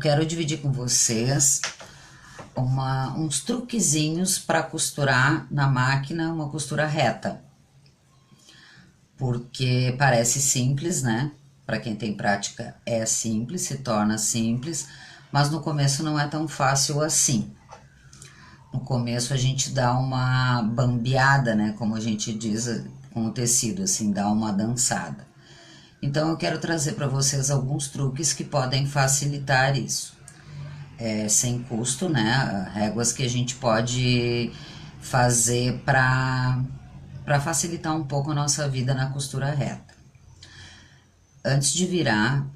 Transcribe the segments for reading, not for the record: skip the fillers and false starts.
quero dividir com vocês uns truquezinhos para costurar na máquina uma costura reta. Porque parece simples, né? Para quem tem prática é simples, se torna simples, mas no começo não é tão fácil assim. No começo a gente dá uma bambeada, né? Como a gente diz com o tecido, assim, dá uma dançada. Então eu quero trazer para vocês alguns truques que podem facilitar isso. Sem custo, né? Réguas que a gente pode fazer para facilitar um pouco a nossa vida na costura reta. Antes de virar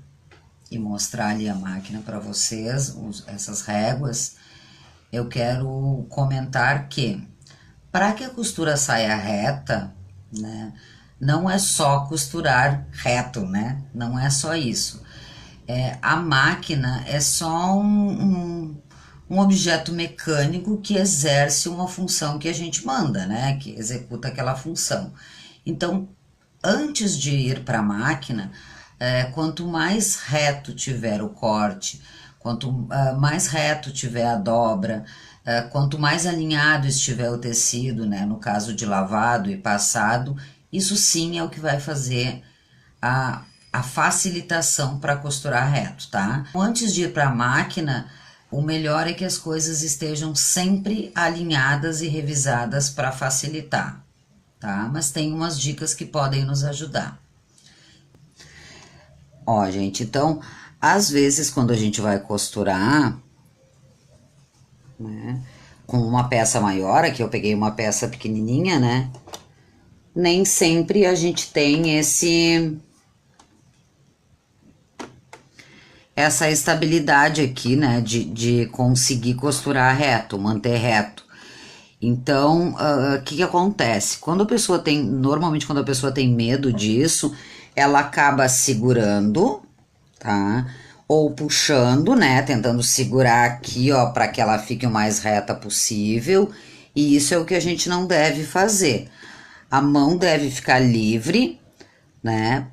e mostrar ali a máquina para vocês, essas réguas, eu quero comentar que para que a costura saia reta, né, não é só costurar reto, né? Não é só isso. A máquina é só um objeto mecânico que exerce uma função que a gente manda, né? Que executa aquela função. Então, antes de ir para a máquina, quanto mais reto tiver o corte, quanto mais reto tiver a dobra, quanto mais alinhado estiver o tecido, né? No caso de lavado e passado, isso sim é o que vai fazer a facilitação para costurar reto, tá? Antes de ir para a máquina, o melhor é que as coisas estejam sempre alinhadas e revisadas para facilitar, tá? Mas tem umas dicas que podem nos ajudar. Ó, gente, então, às vezes quando a gente vai costurar, né, com uma peça maior, aqui eu peguei uma peça pequenininha, né? Nem sempre a gente tem essa estabilidade aqui, né, de conseguir costurar reto, manter reto. Então, o que acontece? Normalmente quando a pessoa tem medo disso, ela acaba segurando, tá? Ou puxando, né, tentando segurar aqui, ó, para que ela fique o mais reta possível. E isso é o que a gente não deve fazer. A mão deve ficar livre, né?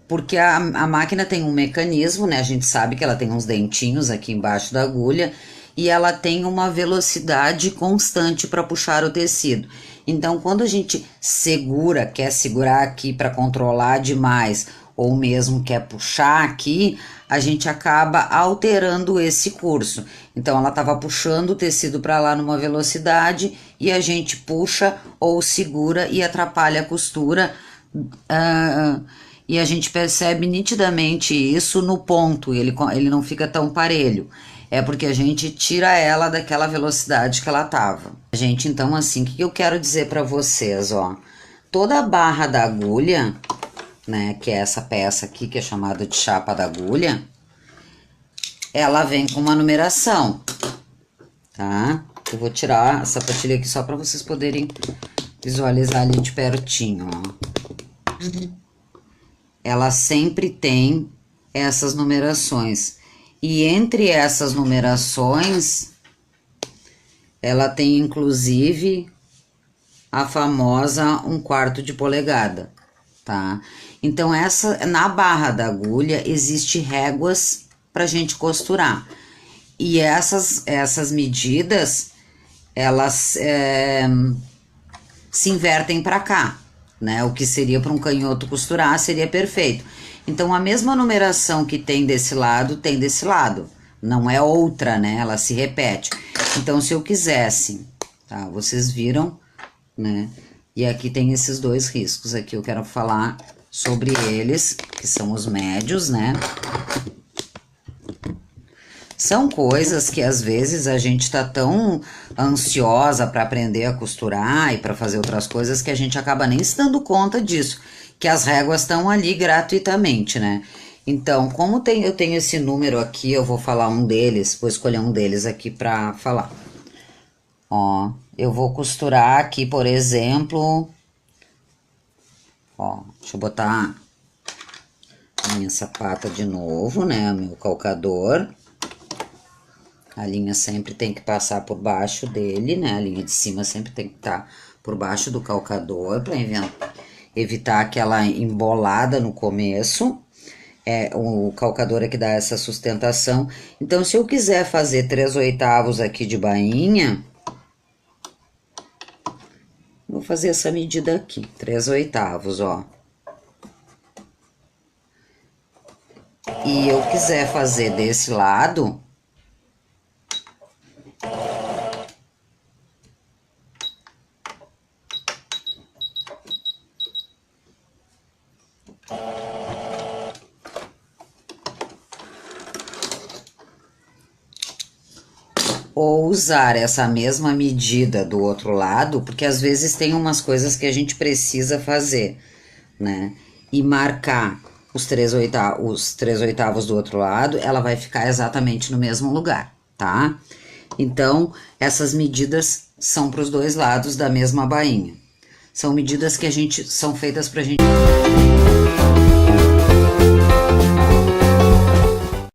Porque a máquina tem um mecanismo, né? A gente sabe que ela tem uns dentinhos aqui embaixo da agulha e ela tem uma velocidade constante para puxar o tecido. Então, quando a gente quer segurar aqui para controlar demais, ou mesmo quer puxar aqui, a gente acaba alterando esse curso. Então, ela estava puxando o tecido para lá numa velocidade e a gente puxa ou segura e atrapalha a costura. E a gente percebe nitidamente isso no ponto, ele não fica tão parelho. É porque a gente tira ela daquela velocidade que ela tava. Gente, então assim, o que eu quero dizer para vocês, ó? Toda a barra da agulha, né, que é essa peça aqui, que é chamada de chapa da agulha, ela vem com uma numeração, tá? Eu vou tirar a sapatilha aqui só para vocês poderem visualizar ali de pertinho, ó. Ela sempre tem essas numerações. E entre essas numerações, ela tem inclusive a famosa 1/4 de polegada, tá? Então, na barra da agulha, existe réguas pra gente costurar. E essas medidas, elas se invertem pra cá, né? O que seria para um canhoto costurar seria perfeito. Então, a mesma numeração que tem desse lado, tem desse lado. Não é outra, né? Ela se repete. Então, se eu quisesse, tá? Vocês viram, né? E aqui tem esses dois riscos aqui, eu quero falar sobre eles, que são os médios, né? São coisas que às vezes a gente tá tão ansiosa para aprender a costurar e para fazer outras coisas que a gente acaba nem se dando conta disso, que as réguas estão ali gratuitamente, né? Então, como eu tenho esse número aqui, eu vou falar um deles, vou escolher um deles aqui para falar. Ó, eu vou costurar aqui, por exemplo, ó, deixa eu botar a minha sapata de novo, né, o meu calcador. A linha sempre tem que passar por baixo dele, né? A linha de cima sempre tem que estar por baixo do calcador para evitar aquela embolada no começo. é o calcador é que dá essa sustentação. Então, se eu quiser fazer 3/8 aqui de bainha, vou fazer essa medida aqui, 3/8, ó. E eu quiser fazer desse lado, ou usar essa mesma medida do outro lado, porque às vezes tem umas coisas que a gente precisa fazer, né? E marcar os 3/8 do outro lado, ela vai ficar exatamente no mesmo lugar, tá? Então, essas medidas são para os dois lados da mesma bainha. São medidas que são feitas pra gente